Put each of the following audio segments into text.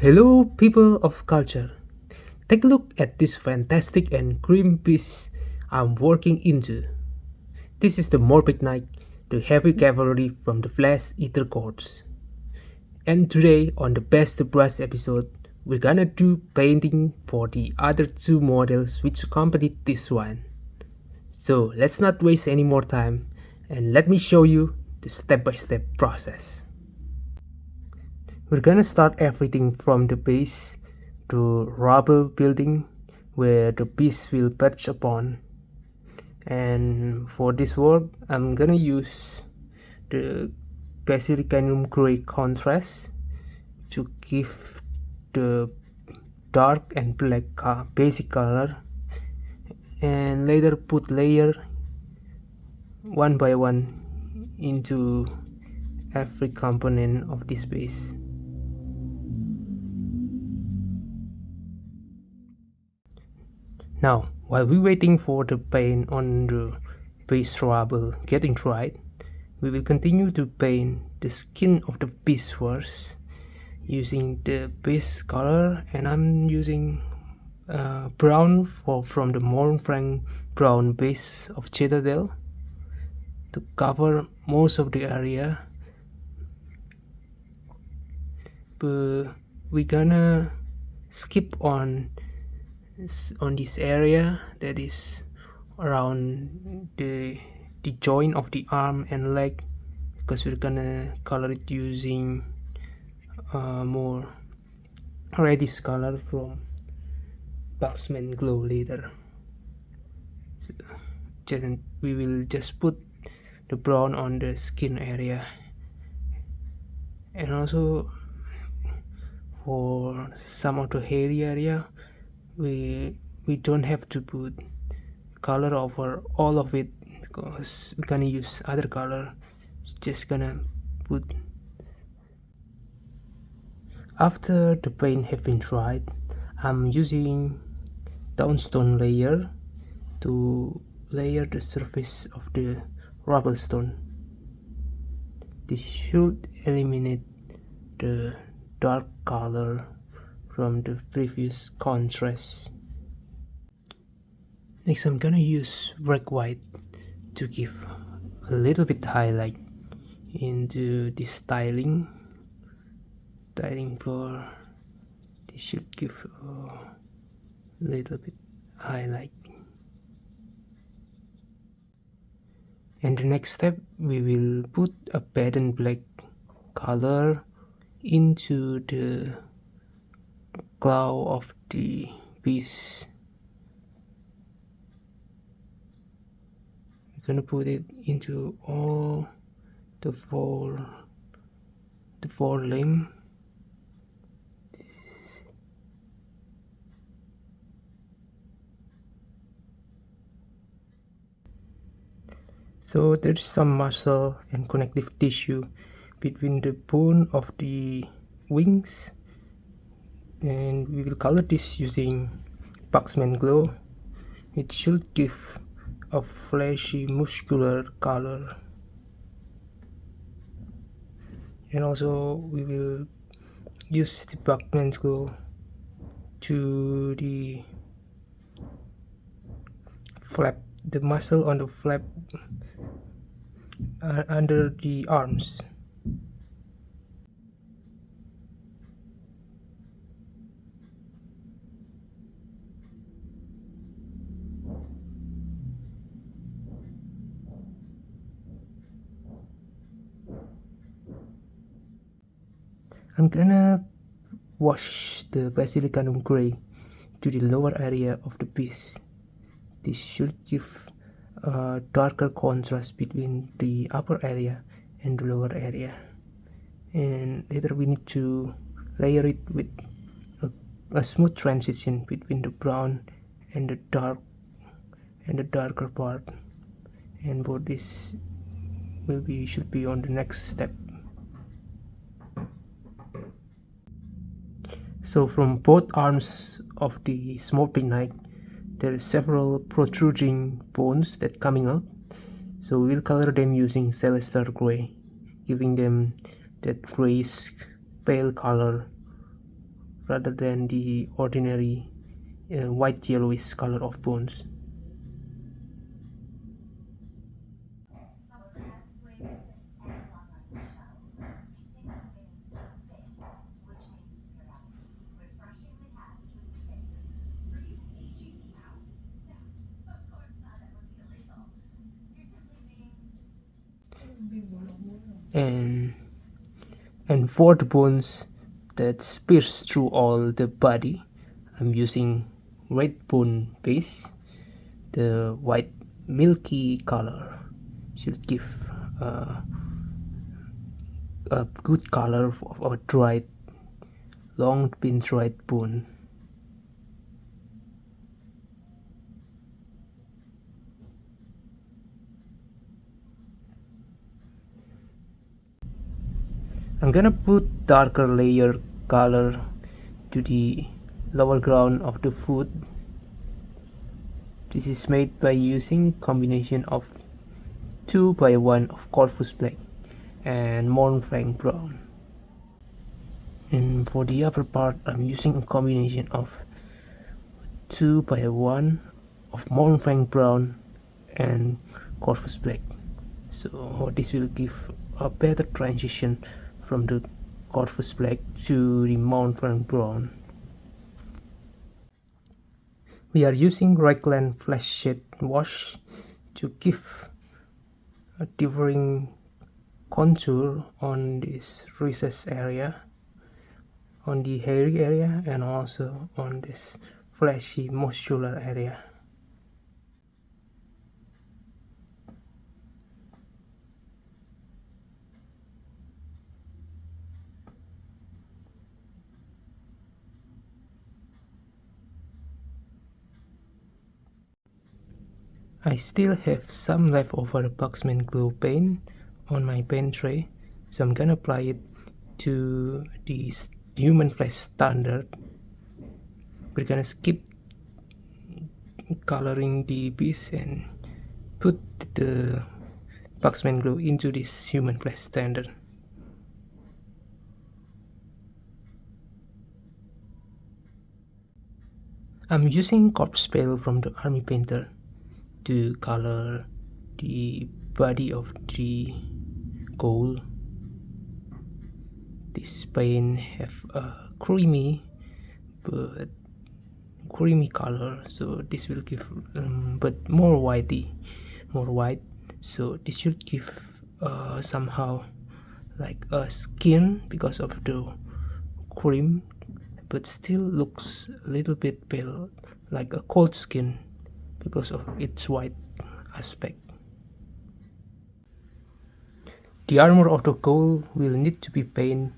Hello, people of culture. Take a look at this fantastic and grim piece I'm working into. This is the Morbheg Knight, the heavy cavalry from the Flesh Eater Gods. And today, on the Best to Brush episode, we're gonna do painting for the other two models which accompanied this one. So let's not waste any more time and let me show you the step-by-step process. We're gonna start everything from the base to rubble building where the piece will perch upon, and for this work I'm gonna use the basilicanum gray contrast to give the dark and black basic color, and later put layer one by one into every component of this base. Now, while we're waiting for the paint on the base rubble getting dried, we will continue to paint the skin of the piece first using the base color, and I'm using brown from the Morbheg brown base of Citadel to cover most of the area. But we're gonna skip on this area that is around the joint of the arm and leg, because we're gonna color it using more reddish color from Baxman Glow later. So we will just put the brown on the skin area, and also for some of the hairy area we don't have to put color over all of it because we're gonna use other color. Just gonna put, after the paint have been dried, I'm using downstone layer to layer the surface of the rubble stone. This should eliminate the dark color from the previous contrast. Next, I'm gonna use red white to give a little bit highlight into the styling for this should give a little bit highlight. And the next step, we will put a pattern black color into the claw of the piece. We're gonna put it into all the four limb. So there's some muscle and connective tissue between the bone of the wings, and we will color this using Baxman Glow. It should give a fleshy muscular color, and also we will use the Baxman Glow to the flap, the muscle on the flap under the arms. I'm gonna wash the basilicanum gray to the lower area of the piece. This should give a darker contrast between the upper area and the lower area, and later we need to layer it with a smooth transition between the brown and the darker part, and both this should be on the next step. So from both arms of the Morbheg Knight, there are several protruding bones that coming out. So we'll color them using Celestar Gray, giving them that grotesque pale color rather than the ordinary white yellowish color of bones. and and for the bones that pierce through all the body, I'm using red bone base. The white milky color should give uh, a good color of a dried, long been dried bone. I'm gonna put darker layer color to the lower ground of the foot. This is made by using combination of 2 by 1 of Corpus Black and Morbheg Brown. And for the upper part, I'm using a combination of 2 by 1 of Morbheg Brown and Corpus Black. So this will give a better transition from the Corpus Black to the Morbheg Brown. We are using Raglan Flash Shade Wash to give a differing contour on this recess area, on the hairy area, and also on this fleshy muscular area. I still have some leftover Boxman glue paint on my paint tray, so I'm gonna apply it to the human flesh standard. We're gonna skip coloring the piece and put the Boxman glue into this human flesh standard. I'm using corpse paint from the army painter to color the body of the goal. This paint have a creamy color, so this will give but more white, so this should give somehow like a skin because of the cream, but still looks a little bit pale, like a cold skin because of its white aspect. The armor of the goal will need to be painted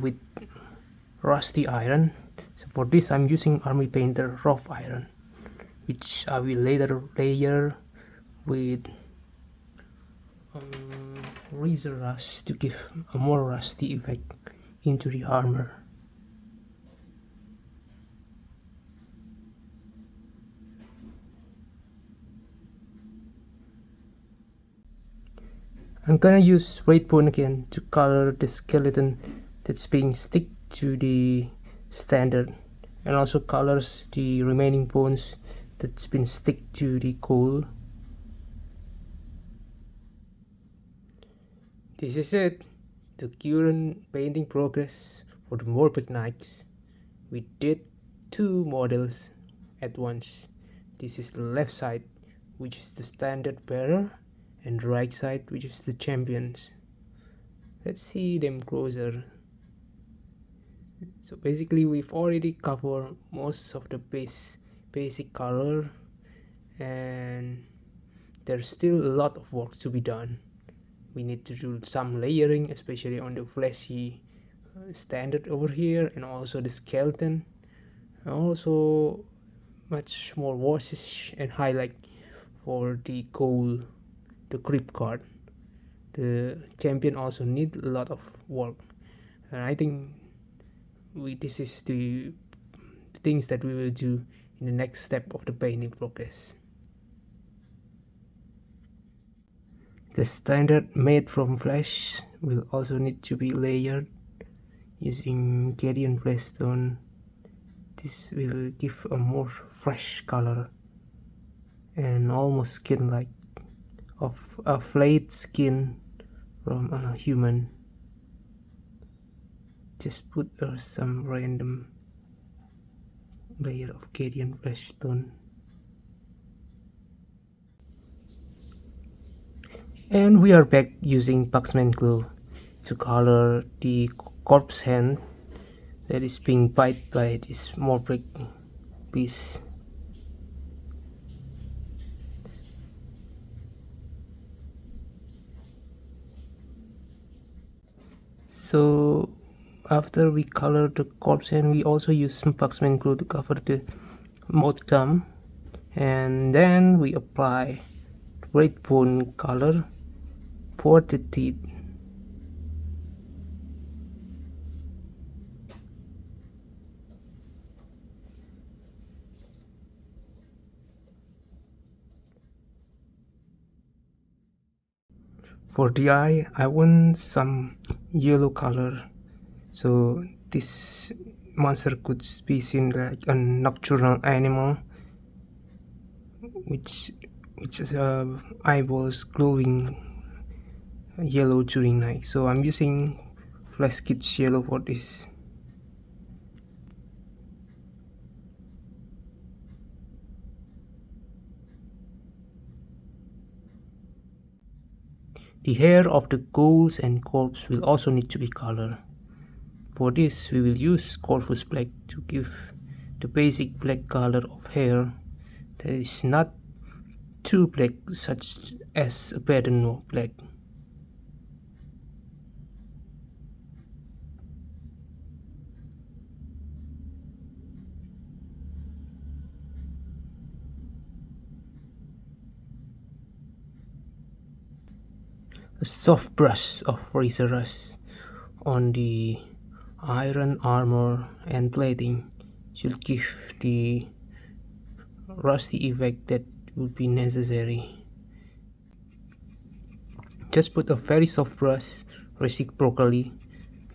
with rusty iron. So for this I'm using army painter rough iron, which I will later layer with razor rust to give a more rusty effect into the armor. I'm gonna use red bone again to color the skeleton that's being stick to the standard, and also colors the remaining bones that's been stick to the coal. This is it, the current painting progress for the Morbheg Knights. We did 2 models at once. This is the left side, which is the standard bearer, and the right side, which is the champions. Let's see them closer. So basically we've already covered most of the basic color, and there's still a lot of work to be done. We need to do some layering, especially on the fleshy standard over here, and also the skeleton, and also much more washes and highlight for the goal, the grip card. The champion also need a lot of work, and I think this is the things that we will do in the next step of the painting progress. The standard made from flesh will also need to be layered using Cadian Fleshstone. This will give a more fresh color and almost skin-like of a flayed skin from a human. Just put some random layer of Cadian Fleshstone. And we are back using Paxman glue to color the corpse hand that is being bitten by this Morbheg piece. So after we color the corpse hand, we also use some Paxman glue to cover the mouth gum, and then we apply red bone color for the teeth. For the eye, I want some yellow color, so this monster could be seen like a nocturnal animal, which eyeballs glowing yellow during night. So I'm using flesh kits yellow for this. The hair of the ghouls and corpse will also need to be colored. For this we will use Corvus black to give the basic black color of hair that is not too black, such as a Bedouin black. A soft brush of razor rust on the iron armor and plating should give the rusty effect that would be necessary. Just put a very soft brush reciprocally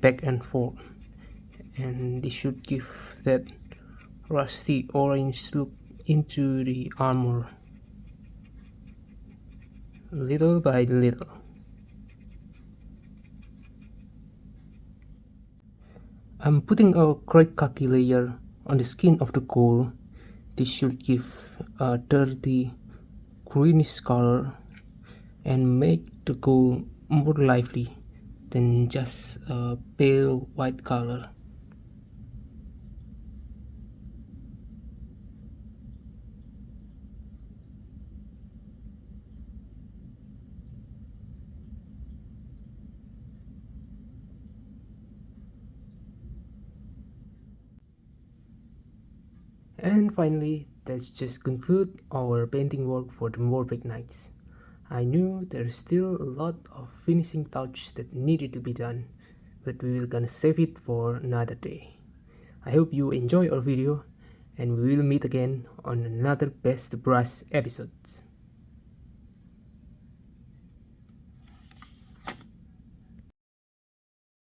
back and forth, and this should give that rusty orange look into the armor little by little. I'm putting a gray khaki layer on the skin of the ghoul. This should give a dirty greenish color and make the ghoul more lively than just a pale white color. And finally, let's just conclude our painting work for the Morbheg Knights. I knew there's still a lot of finishing touches that needed to be done, but we will gonna save it for another day. I hope you enjoy our video, and we will meet again on another Best Brush episodes.